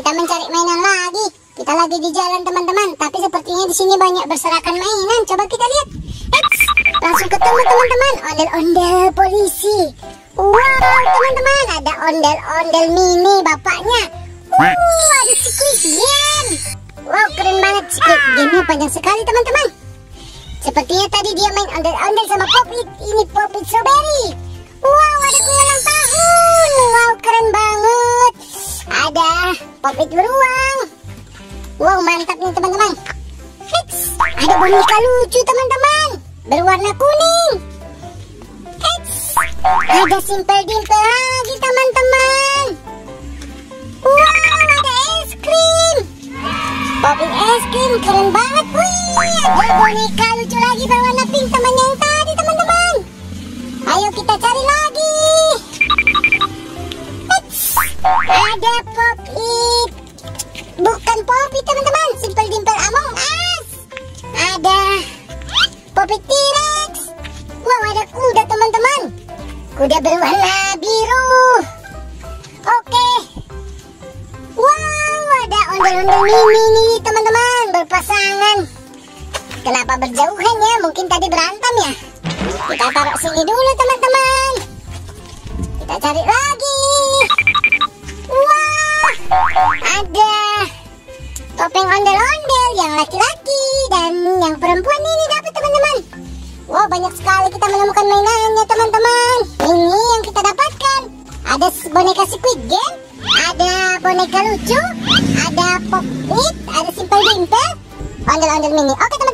kita mencari mainan lagi. Kita lagi di jalan teman-teman, tapi sepertinya di sini banyak berserakan mainan. Coba kita lihat. Eits, langsung ketemu teman-teman, ondel-ondel polisi. Wow teman-teman, ada ondel-ondel mini bapaknya. Ada Squid Game. Wow, keren banget. Squid Game-nya panjang sekali teman-teman. Sepertinya tadi dia main ondel-ondel sama Popit. Ini Popit Strawberry. Wow, ada kue ulang tahun. Wow, keren banget. Ada Popit beruang. Wow, mantap nih teman-teman. Ada boneka lucu teman-teman, berwarna kuning. Ada Simple Dimple lagi teman-teman. Wow, ada es krim. Popit es krim, keren banget. Wih, ada boneka lucu lagi berwarna pink temannya yang tadi teman-teman. Ayo kita cari lagi. Ada Popit, bukan Popit teman-teman, Simple Dimple Among Us. Ada Popit T-Rex. Wow, ada kuda teman-teman, kuda berwarna biru. Oke. Wow, ada ondel-ondel mini nih teman-teman, berpasangan. Kenapa berjauhan ya? Mungkin tadi berantem ya. Kita taruh sini dulu teman-teman. Kita cari lagi. Wah, ada topeng ondel-ondel yang laki-laki dan yang perempuan ini dapat teman-teman. Wow, banyak sekali kita menemukan mainannya teman-teman. Ini yang kita dapatkan. Ada boneka Squid Game, ada boneka lucu, ada Popit, ada Simple Dimple, ondel-ondel mini. Oke teman-teman.